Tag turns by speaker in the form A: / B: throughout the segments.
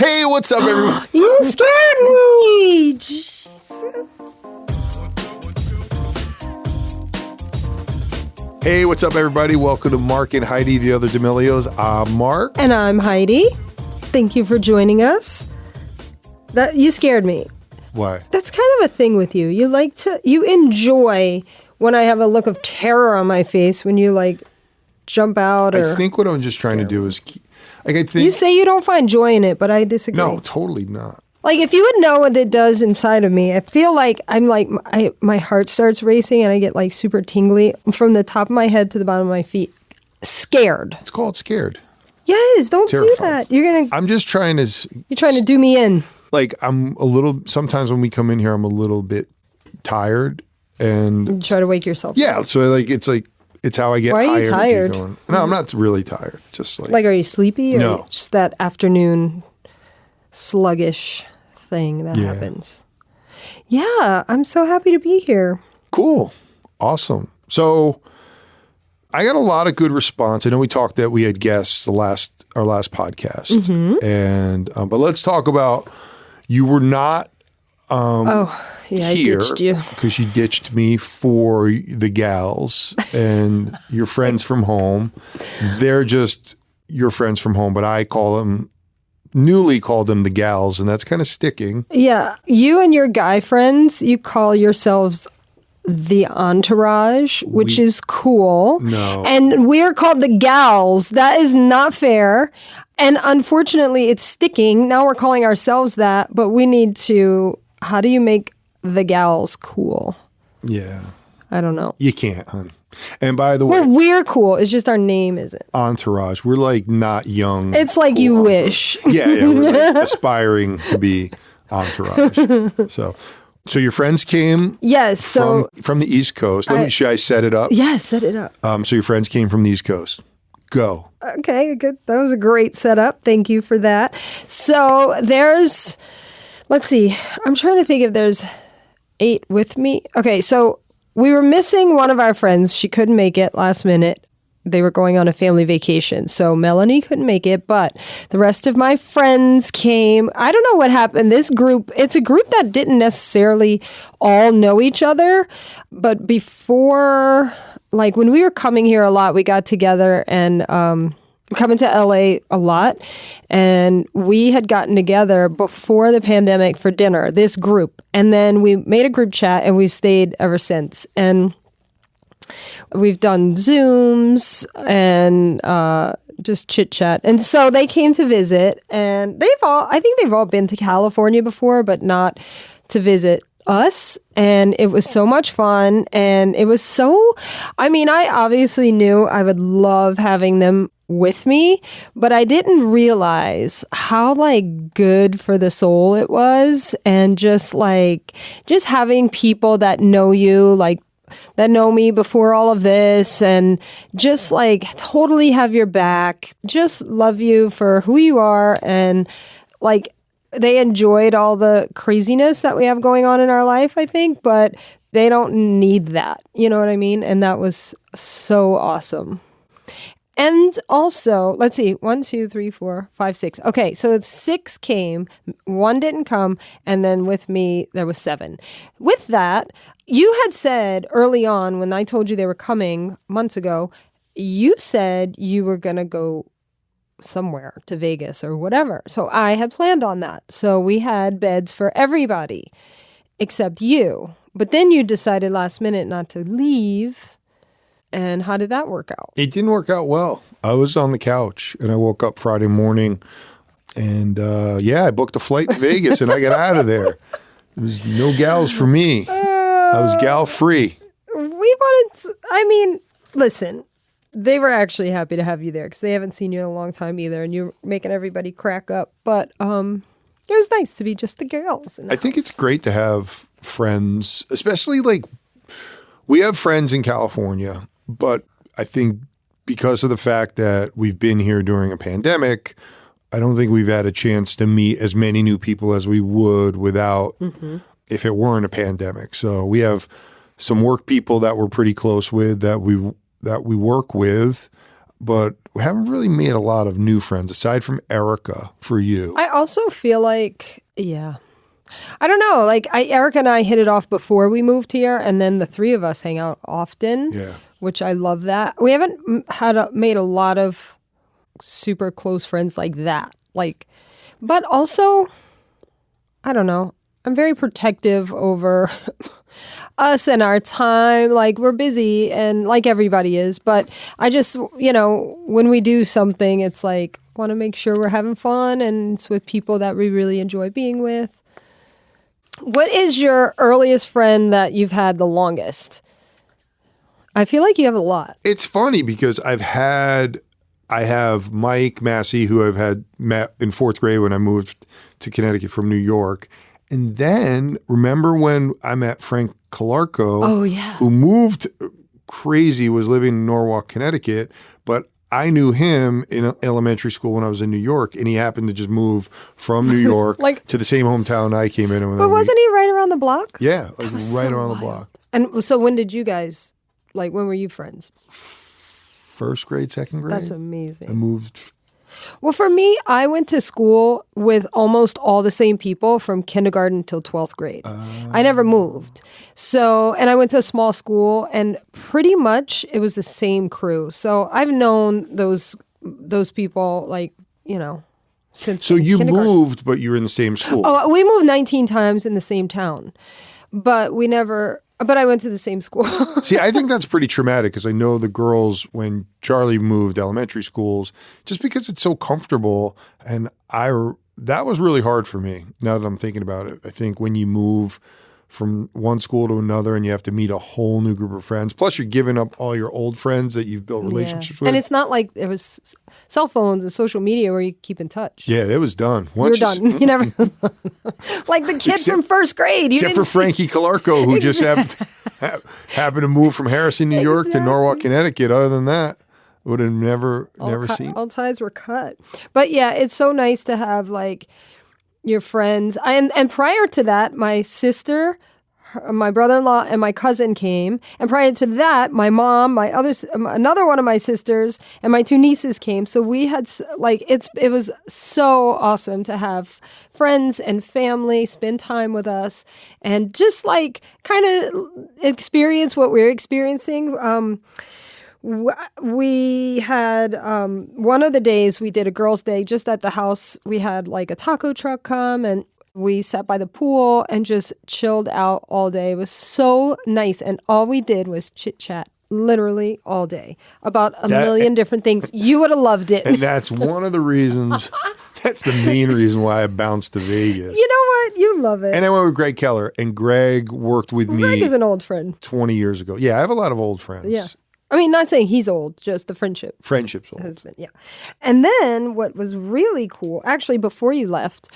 A: Hey, what's up, everyone?
B: You scared me. Jesus.
A: Hey, what's up, everybody? Welcome to Mark and Heidi, the other D'Amelios. I'm Mark.
B: And I'm Heidi. Thank you for joining us. You scared me.
A: Why?
B: That's kind of a thing with you. You enjoy when I have a look of terror on my face when you jump out.
A: I think what I'm just trying to do is,
B: you say you don't find joy in it, but I disagree.
A: No, totally not.
B: If you would know what it does inside of me, I feel like my heart starts racing and I get super tingly from the top of my head to the bottom of my feet. Scared.
A: It's called scared.
B: Yes, don't
A: Terrified.
B: do that.
A: I'm just trying to.
B: You're trying to do me in.
A: I'm a little. Sometimes when we come in here, I'm a little bit tired, and
B: You try to wake yourself
A: yeah.
B: up.
A: So it's how I get.
B: Why are you
A: high
B: tired?
A: energy going. No, I'm not really tired. Just
B: are you sleepy? Or
A: No.
B: just that afternoon sluggish thing that happens. Yeah, I'm so happy to be here.
A: Cool. Awesome. So I got a lot of good response. I know we talked that we had guests our last podcast. And but let's talk about you were not
B: I
A: here
B: ditched you.
A: because you ditched me for the gals and your friends from home. They're just your friends from home, but I newly called them the gals, and that's kind of sticking.
B: Yeah, you and your guy friends, you call yourselves the entourage, which is cool.
A: No.
B: And we're called the gals. That is not fair. And unfortunately, it's sticking. Now we're calling ourselves that, but we need to, how do you make the gals cool?
A: Yeah.
B: I don't know.
A: You can't, hon. And by the way,
B: We're cool. It's just our name isn't.
A: entourage. We're not young.
B: It's like
A: cool
B: you
A: entourage.
B: wish.
A: Yeah, we're aspiring to be entourage. So your friends came
B: Yes. So
A: from the East Coast. Should I set it up?
B: yeah, set it up.
A: So your friends came from the East Coast. Go.
B: Okay, good. That was a great setup. Thank you for that. So let's see. I'm trying to think if there's 8 with me. Okay, so we were missing one of our friends. She couldn't make it last minute. They were going on a family vacation. So Melanie couldn't make it, but the rest of my friends came. I don't know what happened. This group, it's a group that didn't necessarily all know each other. But before, when we were coming here a lot, we got together and coming to LA a lot. And we had gotten together before the pandemic for dinner, this group. And then we made a group chat and we've stayed ever since. And we've done Zooms and just chit chat. And so they came to visit, and I think they've all been to California before, but not to visit us. And it was so much fun. And it was I obviously knew I would love having them with me, but I didn't realize how good for the soul it was. And just having people that know you, that know me before all of this, and just totally have your back, just love you for who you are. And they enjoyed all the craziness that we have going on in our life, I think, but they don't need that. You know what I mean? And that was so awesome. And also, let's see, 1, 2, 3, 4, 5, 6. Okay, so 6 came, 1 didn't come, and then with me, there was 7. With that, you had said early on when I told you they were coming months ago, you said you were going to go somewhere to Vegas or whatever. So I had planned on that. So we had beds for everybody except you. But then you decided last minute not to leave. And how did that work out?
A: It didn't work out well. I was on the couch and I woke up Friday morning and I booked a flight to Vegas and I got out of there. There was no gals for me. I was gal free.
B: Listen, they were actually happy to have you there because they haven't seen you in a long time either. And you're making everybody crack up. But it was nice to be just the girls. I
A: think it's great to have friends, especially we have friends in California. But I think because of the fact that we've been here during a pandemic, I don't think we've had a chance to meet as many new people as we would without if it weren't a pandemic. So we have some work people that we're pretty close with that we work with, but we haven't really made a lot of new friends aside from Erica for you.
B: I also feel like, yeah. I don't know. Like Erica and I hit it off before we moved here, and then the three of us hang out often, which I love that. We haven't made a lot of super close friends like that. But also, I don't know. I'm very protective over us and our time. Like, we're busy and like everybody is, but I just, when we do something, it's like, want to make sure we're having fun and it's with people that we really enjoy being with. What is your earliest friend that you've had the longest? I feel like you have a lot.
A: It's funny because I have Mike Massey, who I've had met in fourth grade when I moved to Connecticut from New York. And then remember when I met Frank Calarco, who moved crazy, was living in Norwalk, Connecticut, but I knew him in elementary school when I was in New York, and he happened to just move from New York to the same hometown I came in.
B: But wasn't he right around the block?
A: Yeah, right around the block.
B: And so when did you guys, when were you friends?
A: First grade, second grade.
B: That's amazing.
A: I moved.
B: Well, for me, I went to school with almost all the same people from kindergarten till 12th grade. I never moved. So, and I went to a small school, and pretty much it was the same crew. So I've known those people, since
A: So you moved, but you were in the same school.
B: Oh, we moved 19 times in the same town, but I went to the same school.
A: See, I think that's pretty traumatic because I know the girls when Charlie moved elementary schools, just because it's so comfortable. And that was really hard for me now that I'm thinking about it. I think when you move from one school to another and you have to meet a whole new group of friends, plus you're giving up all your old friends that you've built relationships with.
B: And it's not like there was cell phones and social media where you keep in touch.
A: Yeah, it was done.
B: You're done. You never like the kid from first grade.
A: Except for Frankie Calarco, who just happened to move from Harrison, New York to Norwalk, Connecticut. Other than that, would have never seen.
B: All ties were cut. But yeah, it's so nice to have your friends. And prior to that, my sister, my brother-in-law, and my cousin came. And prior to that, my mom, another one of my sisters, and my two nieces came. So we had it was so awesome to have friends and family spend time with us and just kind of experience what we're experiencing. We had one of the days we did a girls' day just at the house. We had a taco truck come and we sat by the pool and just chilled out all day. It was so nice. And all we did was chit chat literally all day about a million different things. You would have loved it.
A: And that's one of the reasons. That's the main reason why I bounced to Vegas.
B: You know what? You love it.
A: And I went with Greg Keller, and Greg worked with me.
B: Greg is an old friend.
A: 20 years ago. Yeah, I have a lot of old friends.
B: Yeah. I mean, not saying he's old, just the friendship.
A: Friendship's old.
B: Has been, yeah. And then what was really cool, actually before you left,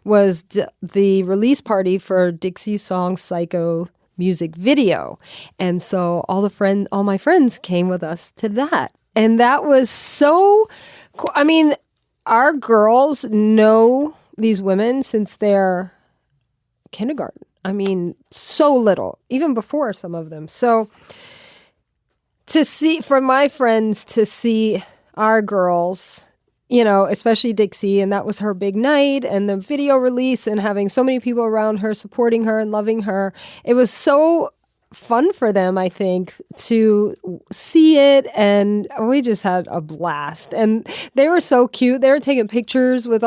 B: was the release party for Dixie's song Psycho music video. And so all my friends came with us to that. And that was so cool. I mean, our girls know these women since they're kindergarten. I mean, so little, even before some of them. So for my friends to see our girls, especially Dixie, and that was her big night, and the video release, and having so many people around her supporting her and loving her, it was so fun for them, I think, to see it, and we just had a blast. And they were so cute. They were taking pictures with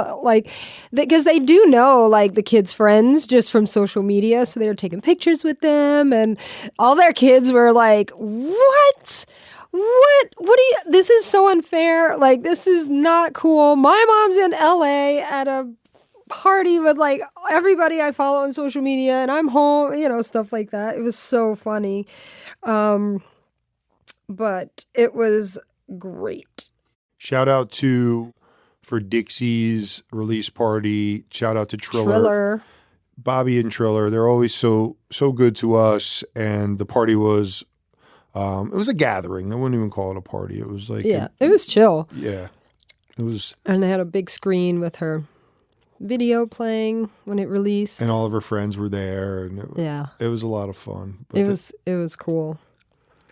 B: because they do know the kids' friends just from social media, so they were taking pictures with them, and all their kids were like, what do you, this is so unfair, this is not cool. My mom's in LA at a party with everybody I follow on social media, and I'm home, stuff like that. It was so funny. But it was great.
A: Shout out for Dixie's release party. Shout out to Triller. Bobby and Triller. They're always so good to us. And the party was, it was a gathering. I wouldn't even call it a party. It was it
B: was chill.
A: Yeah. It was. And
B: they had a big screen with her video playing when it released,
A: and all of her friends were there, and it was a lot of fun. But
B: it was cool.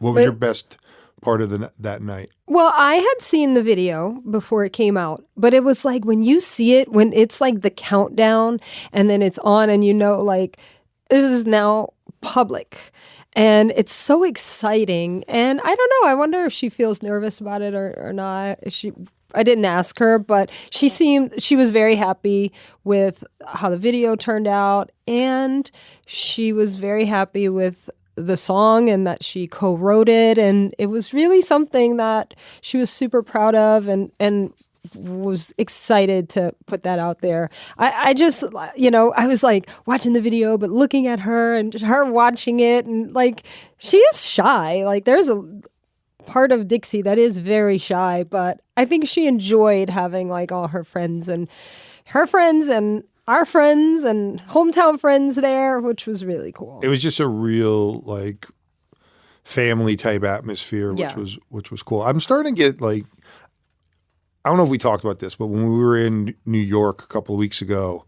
A: What was your best part of that night?
B: Well, I had seen the video before it came out, but it was like when you see it, when it's like the countdown and then it's on and like this is now public and it's so exciting. And I don't know, I wonder if she feels nervous about it or not. I didn't ask her, but she was very happy with how the video turned out, and she was very happy with the song and that she co-wrote it, and it was really something that she was super proud of and was excited to put that out there. I just, I was like watching the video, but looking at her and her watching it, and like she is shy. Like there's a part of Dixie that is very shy, but I think she enjoyed having like all her friends and her friends and our friends and hometown friends there, which was really cool.
A: It was just a real like family type atmosphere, which was cool. I'm starting to get like, I don't know if we talked about this, but when we were in New York a couple of weeks ago,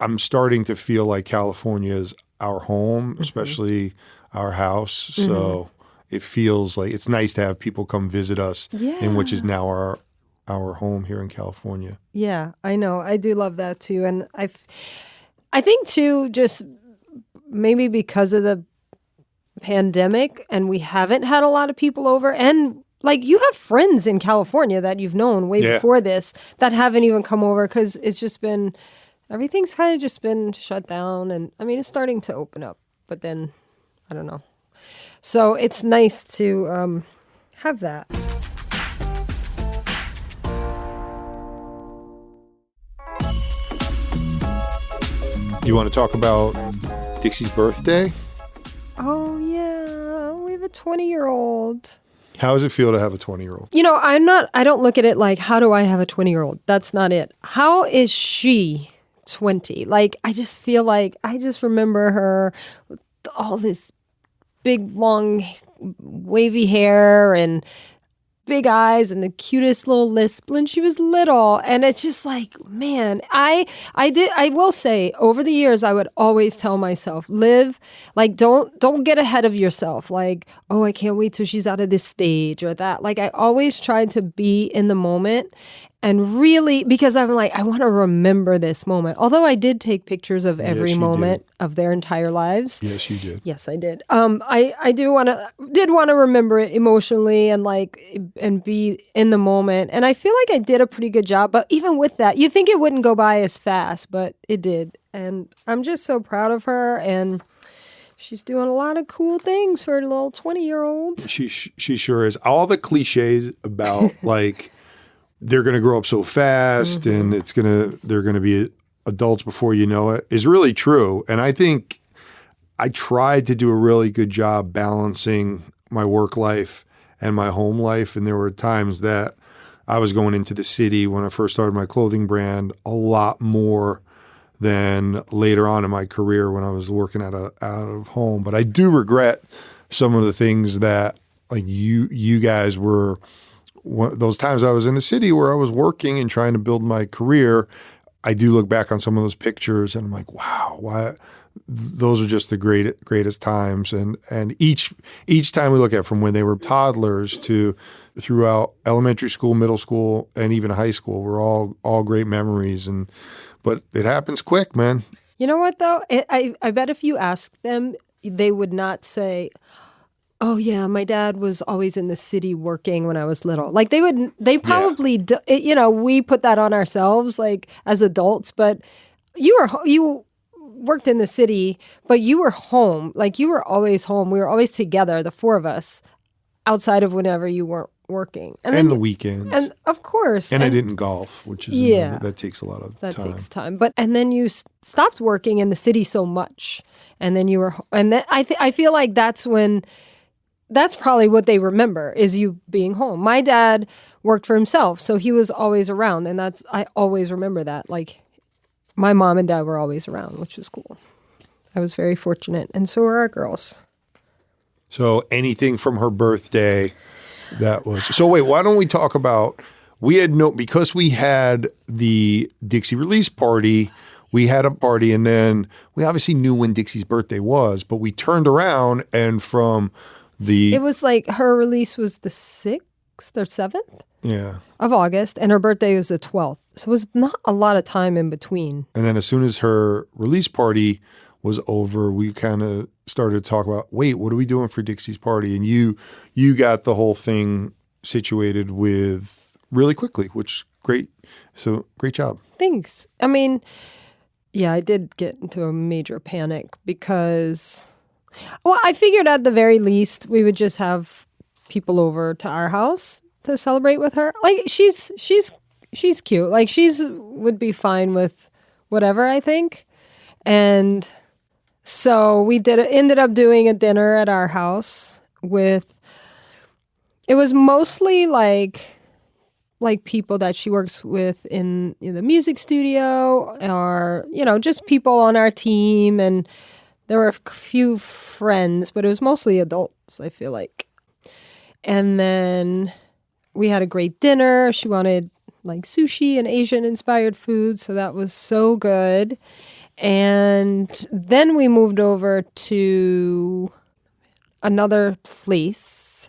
A: I'm starting to feel like California is our home, especially our house. So it feels like it's nice to have people come visit us in which is now our home here in California.
B: Yeah, I know. I do love that too. And I think too, just maybe because of the pandemic and we haven't had a lot of people over, and like you have friends in California that you've known way before this that haven't even come over because it's just been, everything's kind of just been shut down. And I mean, it's starting to open up, but then I don't know. So it's nice to have that.
A: You want to talk about Dixie's birthday?
B: Oh, yeah. We have a 20-year-old.
A: How does it feel to have a 20-year-old?
B: I don't look at it like, how do I have a 20-year-old? That's not it. How is she 20? Like, I just feel like, I just remember her with all this big, long, wavy hair and big eyes and the cutest little lisp when she was little. And it's just like, man, I will say over the years, I would always tell myself, live, like, don't get ahead of yourself. Like, oh, I can't wait till she's out of this stage or that. Like, I always tried to be in the moment and really, because I'm like, I want to remember this moment. Although I did take pictures of every moment of their entire lives.
A: Yes, you did.
B: Yes, I did. I did want to remember it emotionally and be in the moment. And I feel like I did a pretty good job. But even with that, you think it wouldn't go by as fast, but it did. And I'm just so proud of her. And she's doing a lot of cool things for a little 20-year-old.
A: She sure is. All the cliches about like they're going to grow up so fast and they're going to be adults before you know it is really true. And I think I tried to do a really good job balancing my work life and my home life. And there were times that I was going into the city when I first started my clothing brand a lot more than later on in my career when I was working out of home. But I do regret some of the things that like you guys were. Those times I was in the city where I was working and trying to build my career, I do look back on some of those pictures and I'm like, wow, why? Those are just the greatest times. And each time we look at from when they were toddlers to throughout elementary school, middle school, and even high school, were all great memories. But it happens quick, man.
B: You know what though? I bet if you asked them, they would not say, oh yeah, my dad was always in the city working when I was little. Like they probably, we put that on ourselves like as adults, but you worked in the city, but you were home. Like you were always home. We were always together, the four of us, outside of whenever you weren't working.
A: And the weekends.
B: And of course.
A: And I didn't golf, which is, that takes a lot of time. That
B: takes time. And then you stopped working in the city so much. And then I feel like that's probably what they remember is you being home. My dad worked for himself, so he was always around. And I always remember that. Like my mom and dad were always around, which was cool. I was very fortunate. And so were our girls.
A: So anything from her birthday so wait, why don't we talk about, because we had the Dixie release party, we had a party and then we obviously knew when Dixie's birthday was, but we turned around and from
B: It was like her release was the 6th or 7th of August, and her birthday was the 12th. So it was not a lot of time in between.
A: And then as soon as her release party was over, we kind of started to talk about, wait, what are we doing for Dixie's party? And you got the whole thing situated with really quickly, which great. So great job.
B: Thanks. I mean, yeah, I did get into a major panic because, well, I figured at the very least we would just have people over to our house to celebrate with her. Like she's cute. Like would be fine with whatever, I think. And so we ended up doing a dinner at our house it was mostly like people that she works with in the music studio, or, just people on our team. And there were a few friends, but it was mostly adults, I feel like. And then we had a great dinner. She wanted like sushi and Asian inspired food. So that was so good. And then we moved over to another place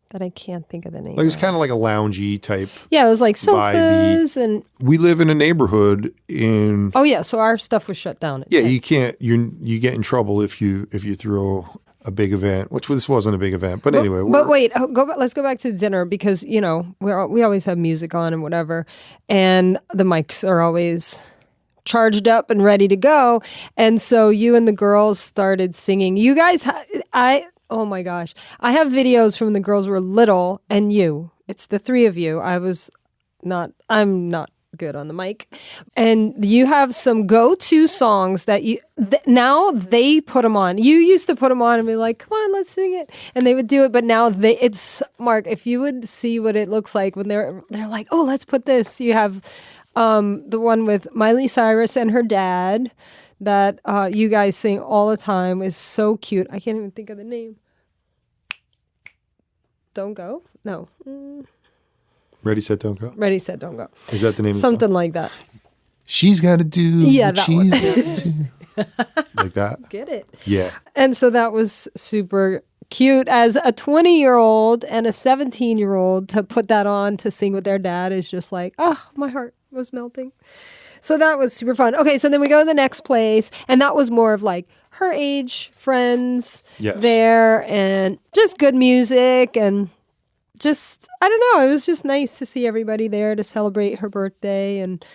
B: that I can't think of the name.
A: Like it's kind of like a loungy type.
B: Yeah, it was like sofas
A: vibey.
B: and
A: we live in a neighborhood in.
B: Oh yeah, so our stuff was shut down.
A: Yeah, you can't. You get in trouble if you throw a big event, which this wasn't a big event, but anyway.
B: But wait, let's go back to dinner because we always have music on and whatever, and the mics are always charged up and ready to go. And so you and the girls started singing. You guys, oh my gosh. I have videos from when the girls were little and you. It's the three of you. I'm not good on the mic. And you have some go-to songs that now they put them on. You used to put them on and be like, come on, let's sing it. And they would do it. But now it's, Mark, if you would see what it looks like when they're like, oh, let's put this. You have the one with Miley Cyrus and her dad that you guys sing all the time is so cute. I can't even think of the name. Don't Go? No.
A: Ready, Set, Don't Go?
B: Ready, Set, Don't Go.
A: Is that the name of the
B: Something
A: song?
B: like that.
A: She's got to do what she's got to do. Like that?
B: Get it?
A: Yeah.
B: And so that was super cute. As a 20-year-old and a 17-year-old to put that on to sing with their dad is just like, oh, my heart was melting. So that was super fun. Okay, so then we go to the next place, and that was more of like her age friends there, and just good music, and just, I don't know, it was just nice to see everybody there to celebrate her birthday, and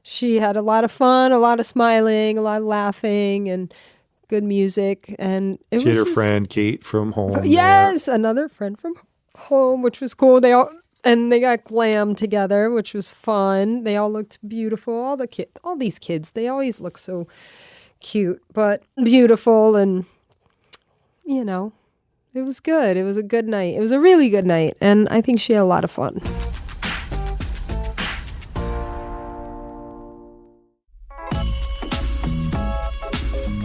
B: she had a lot of fun, a lot of smiling, a lot of laughing, and good music, and
A: she had her friend Kate from home.
B: Yes, another friend from home, which was cool. They got glam together, which was fun. They all looked beautiful. All these kids, they always look so cute, but beautiful, and it was good. It was a good night. It was a really good night, and I think she had a lot of fun.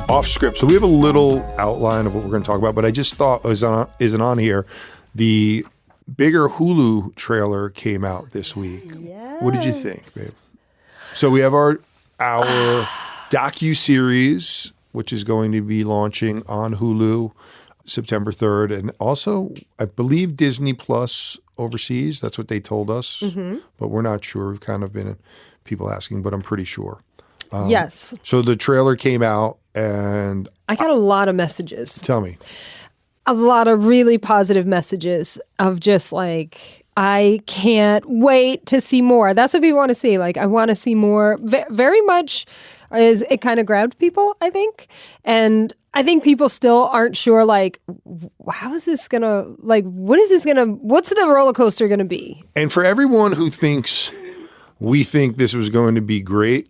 A: Off script. So we have a little outline of what we're going to talk about, but I just thought isn't on here. The bigger Hulu trailer came out this week.
B: Yes.
A: What did you think, babe? So we have our docu-series, which is going to be launching on Hulu September 3rd. And also, I believe Disney Plus overseas. That's what they told us. Mm-hmm. But we're not sure. We've kind of been people asking, but I'm pretty sure.
B: Yes.
A: So the trailer came out and
B: I got a lot of messages.
A: Tell me.
B: A lot of really positive messages of just like, I can't wait to see more. That's what people want to see. Like, I want to see more. Very much it kind of grabbed people, I think. And I think people still aren't sure, like, how is this going to, like, what's the roller coaster going to be?
A: And for everyone who thinks we think this was going to be great,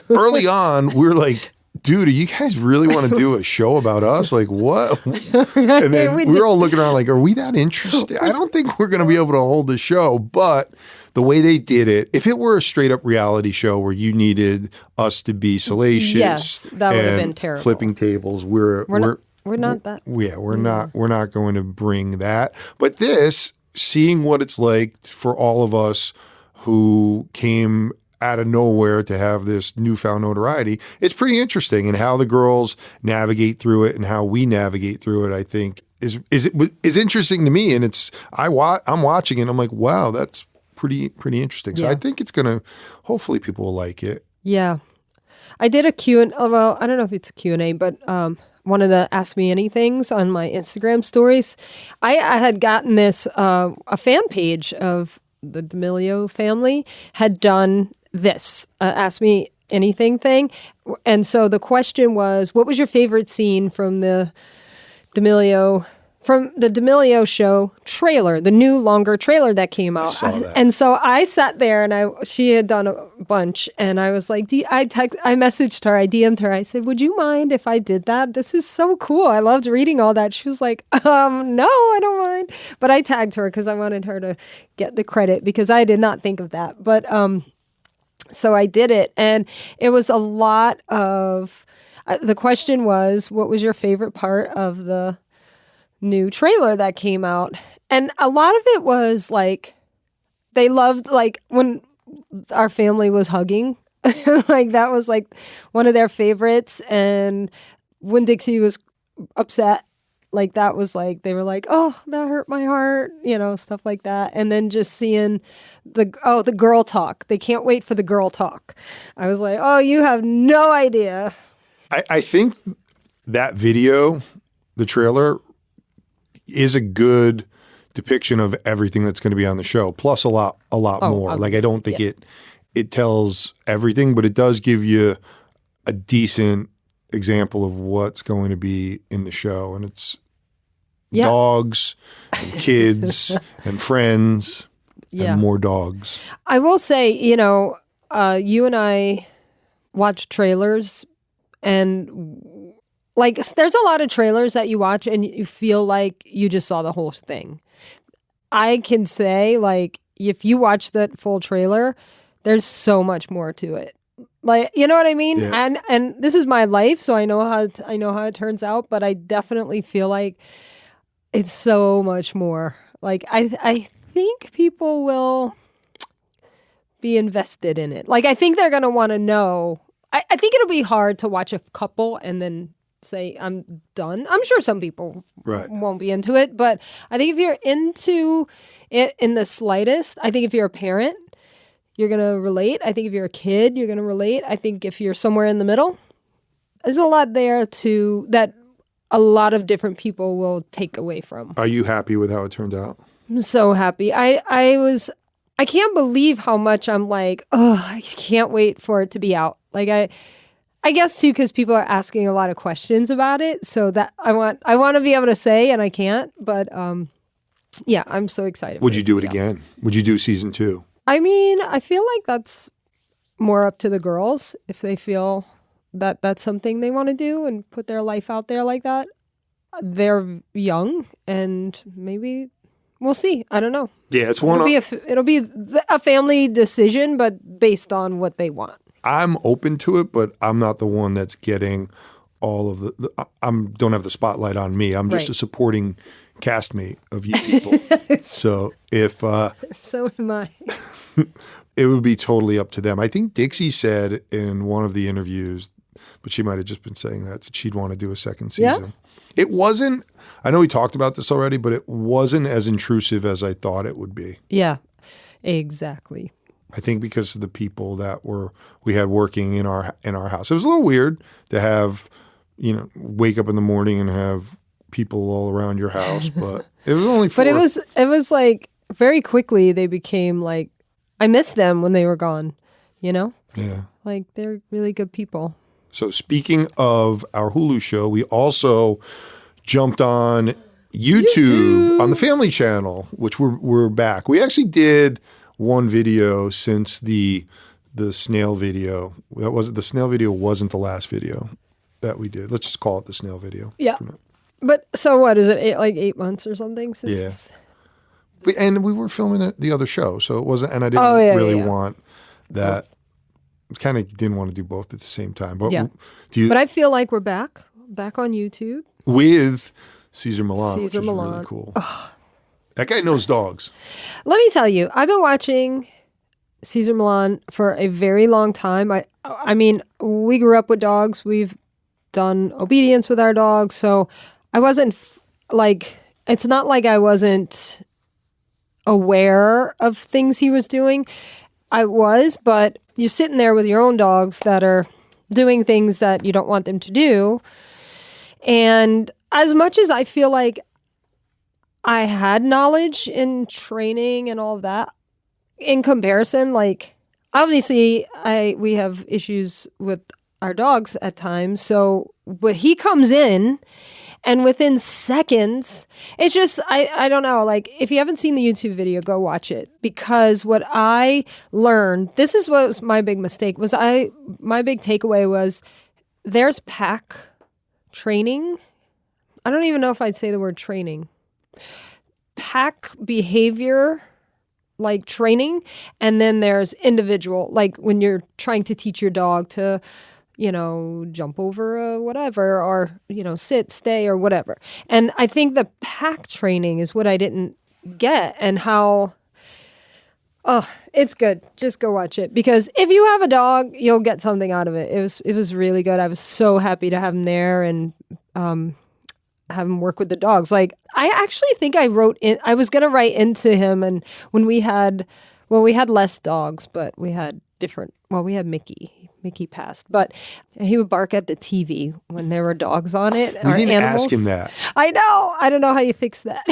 A: early on, we were like, dude, do you guys really want to do a show about us? Like, what? And then we were all looking around like, are we that interested? I don't think we're going to be able to hold the show. But the way they did it, if it were a straight up reality show where you needed us to be salacious,
B: yes, that would have been terrible.
A: Flipping tables, we're
B: not that.
A: Yeah, we're not going to bring that. But this, seeing what it's like for all of us who came out of nowhere to have this newfound notoriety, it's pretty interesting. And how the girls navigate through it and how we navigate through it, I think, is interesting to me, and I'm watching it and I'm like, wow, that's pretty interesting. So I think it's gonna, hopefully people will like it.
B: Yeah. I did a Q&A, well, I don't know if it's a Q&A, but one of the Ask Me Anythings on my Instagram stories. I had gotten this, a fan page of the D'Amelio family had done this, Ask Me Anything thing. And so the question was, what was your favorite scene from the D'Amelio show trailer, the new longer trailer that came out?
A: I saw that.
B: And so I sat there and she had done a bunch and I was like, I messaged her, I DM'd her. I said, would you mind if I did that? This is so cool. I loved reading all that. She was like, no, I don't mind. But I tagged her because I wanted her to get the credit because I did not think of that. But, so I did it and it was a lot of, the question was, what was your favorite part of the new trailer that came out? And a lot of it was like, they loved like when our family was hugging, like that was like one of their favorites. And when Dixie was upset, like that was like, they were like, oh, that hurt my heart, stuff like that. And then just seeing the girl talk. They can't wait for the girl talk. I was like, oh, you have no idea.
A: I think that video, the trailer, is a good depiction of everything that's going to be on the show, plus a lot more. Like, I don't think it tells everything, but it does give you a decent example of what's going to be in the show. And it's dogs and kids and friends and more dogs.
B: I will say, you and I watch trailers and like there's a lot of trailers that you watch and you feel like you just saw the whole thing. I can say, like, if you watch that full trailer, there's so much more to it. Like, you know what I mean? Yeah. And this is my life, so I know how it turns out, but I definitely feel like it's so much more. Like, I think people will be invested in it. Like, I think they're going to want to know. I think it'll be hard to watch a couple and then say, I'm done. I'm sure some people won't be into it, but I think if you're into it in the slightest, I think if you're a parent, you're going to relate. I think if you're a kid, you're going to relate. I think if you're somewhere in the middle, there's a lot there that a lot of different people will take away from.
A: Are you happy with how it turned out?
B: I'm so happy. I can't believe how much I'm like, oh, I can't wait for it to be out. Like I guess too, because people are asking a lot of questions about it. So that I want to be able to say, and I can't, but yeah, I'm so excited.
A: Would you do it again? Would you do season 2?
B: I mean, I feel like that's more up to the girls if they feel that that's something they want to do and put their life out there like that. They're young and maybe we'll see. I don't know.
A: Yeah,
B: it'll be a family decision, but based on what they want.
A: I'm open to it, but I'm not the one that's getting all of don't have the spotlight on me. I'm just a supporting castmate of you people. So if
B: so am I.
A: It would be totally up to them. I think Dixie said in one of the interviews, but she might have just been saying that she'd want to do a second season. Yeah. It wasn't, I know we talked about this already, but it wasn't as intrusive as I thought it would be.
B: Yeah, exactly.
A: I think because of the people that we had working in our house. It was a little weird to have, wake up in the morning and have people all around your house, but it was only 4.
B: But it was like very quickly they became like, I miss them when they were gone, Yeah. Like they're really good people.
A: So speaking of our Hulu show, we also jumped on YouTube on the Family Channel, which we're back. We actually did one video since the snail video. The snail video wasn't the last video that we did. Let's just call it the snail video.
B: Yeah. But so what is it? 8 months or something?
A: Since and we were filming the other show, so it wasn't. And I didn't really want that. Kind of didn't want to do both at the same time. But
B: but I feel like we're back on YouTube
A: with Cesar Millan, which is really cool. Ugh. That guy knows dogs.
B: Let me tell you, I've been watching Cesar Millan for a very long time. I mean, we grew up with dogs. We've done obedience with our dogs. So I wasn't like, it's not like I wasn't aware of things he was doing. I was, but you're sitting there with your own dogs that are doing things that you don't want them to do. And as much as I feel like I had knowledge in training and all of that, in comparison, like, obviously we have issues with our dogs at times. So but he comes in and within seconds, it's just, I don't know, like, if you haven't seen the YouTube video, go watch it. Because what I learned, this is what was my big mistake, my big takeaway was there's pack training. I don't even know if I'd say the word training. Pack behavior, like training, and then there's individual, like when you're trying to teach your dog to, jump over a whatever, or, sit, stay, or whatever. And I think the pack training is what I didn't get, and how, it's good. Just go watch it, because if you have a dog, you'll get something out of it. It was really good. I was so happy to have him there and have him work with the dogs. Like, I actually think I was going to write into him, and when we had less dogs, but we had we had Mickey. Mickey passed, but he would bark at the TV when there were dogs on it.
A: We didn't ask him that.
B: I know. I don't know how you fix that.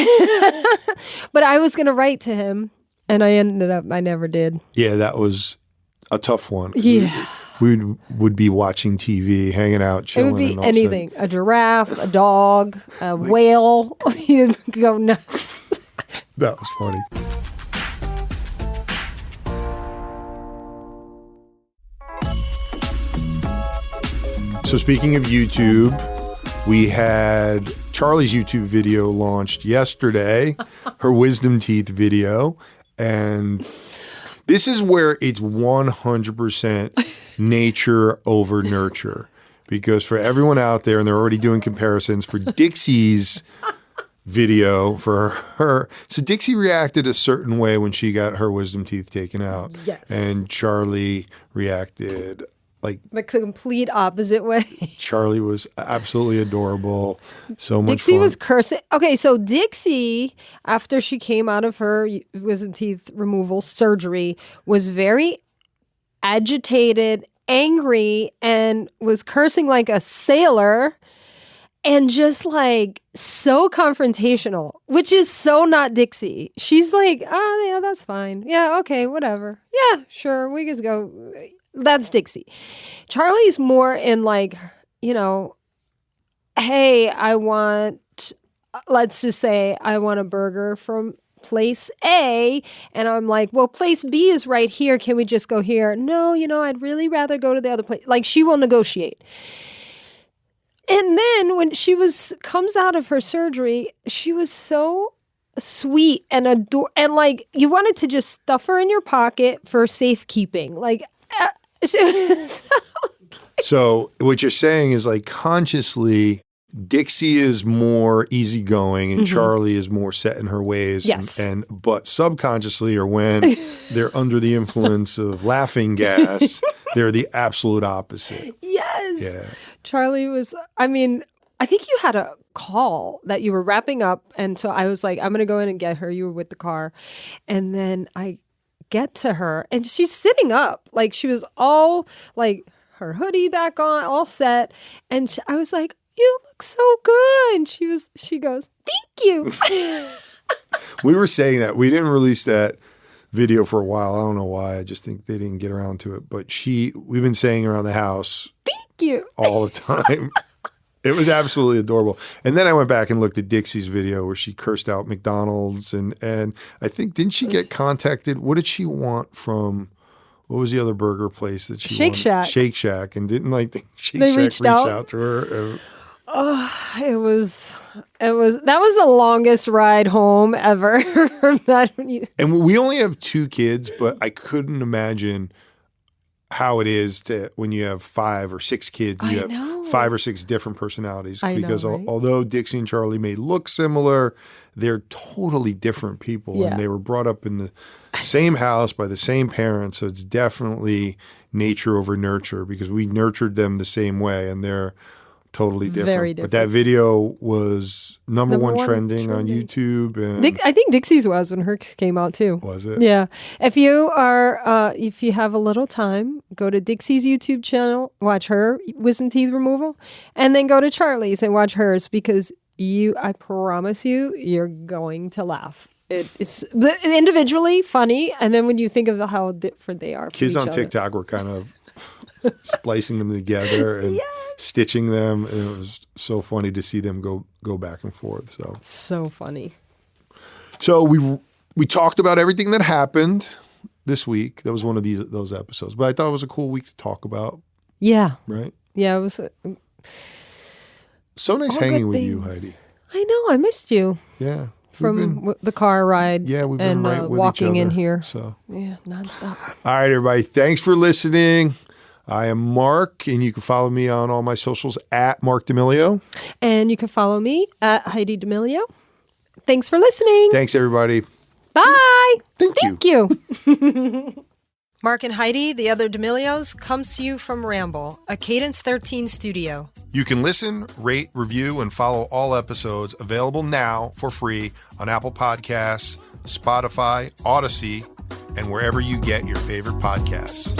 B: But I was going to write to him, and I never did.
A: Yeah, that was a tough one.
B: Yeah.
A: We would be watching TV, hanging out, chilling.
B: It would be anything. A giraffe, a dog, a whale. You'd go nuts.
A: That was funny. So speaking of YouTube, we had Charlie's YouTube video launched yesterday, her wisdom teeth video. And this is where it's 100% nature over nurture. Because for everyone out there, and they're already doing comparisons for Dixie's video for her. So Dixie reacted a certain way when she got her wisdom teeth taken out.
B: Yes.
A: And Charlie reacted like
B: the complete opposite way.
A: Charlie was absolutely adorable. So much
B: Dixie
A: fun.
B: was cursing. Okay, so Dixie, after she came out of her wisdom teeth removal surgery, was very agitated, angry, and was cursing like a sailor, and just like so confrontational, which is so not Dixie. She's like, oh yeah, that's fine. Yeah, okay, whatever. Yeah, sure, we just go. That's Dixie. Charlie's more in like, hey, let's just say I want a burger from place A. And I'm like, well, place B is right here. Can we just go here? No, I'd really rather go to the other place. Like, she will negotiate. And then when she comes out of her surgery, she was so sweet and and like, you wanted to just stuff her in your pocket for safekeeping. Like,
A: so what you're saying is like consciously Dixie is more easygoing and Charlie is more set in her ways.
B: Yes.
A: But subconsciously, or when they're under the influence of laughing gas, they're the absolute opposite.
B: Yes.
A: Yeah.
B: Charlie was, I think you had a call that you were wrapping up. And so I was like, I'm going to go in and get her. You were with the car. And then I get to her and she's sitting up, like she was all like her hoodie back on, all set, and I was like, you look so good, and she goes, thank you.
A: We were saying that we didn't release that video for a while. I don't know why. I just think they didn't get around to it, but we've been saying around the house,
B: thank you,
A: all the time. It was absolutely adorable. And then I went back and looked at Dixie's video where she cursed out McDonald's. And I think, didn't she get contacted? What did she want from, what was the other burger place that she
B: Shake
A: wanted?
B: Shack.
A: Shake Shack. And didn't Shake
B: They
A: Shack
B: reach
A: out to her?
B: Oh, that was the longest ride home ever.
A: And we only have 2 kids, but I couldn't imagine how it is to when you have 5 or 6 kids, you have 5 or 6 different personalities. Because although Dixie and Charlie may look similar, they're totally different people.
B: Yeah.
A: And they were brought up in the same house by the same parents. So it's definitely nature over nurture, because we nurtured them the same way. And they're Totally different.
B: Very different.
A: But that video was number one
B: one
A: trending on YouTube. And
B: I think Dixie's was when hers came out too.
A: was it?
B: Yeah. If you have a little time, go to Dixie's YouTube channel, watch her wisdom teeth removal, and then go to Charlie's and watch hers because I promise you're going to laugh. It is individually funny, and then when you think of how different they are from
A: Kids
B: each
A: on
B: other.
A: TikTok were kind of splicing them together and stitching them, and it was so funny to see them go back and forth.
B: So funny.
A: So we talked about everything that happened this week. That was one of those episodes, but I thought it was a cool week to talk about.
B: Yeah.
A: Right?
B: Yeah, it was.
A: So nice
B: All
A: hanging
B: good
A: with you,
B: things.
A: Heidi.
B: I know. I missed you.
A: Yeah.
B: From the car ride.
A: Yeah, we've been
B: and
A: right with
B: walking
A: each other,
B: in here.
A: So
B: yeah, nonstop.
A: all right, everybody. Thanks for listening. I am Mark, and you can follow me on all my socials at Mark D'Amelio.
B: And you can follow me at Heidi D'Amelio. Thanks for listening.
A: Thanks, everybody.
B: Bye.
A: Thank you.
B: Mark and Heidi, the other D'Amelios, comes to you from Ramble, a Cadence 13 studio.
A: You can listen, rate, review, and follow all episodes available now for free on Apple Podcasts, Spotify, Odyssey, and wherever you get your favorite podcasts.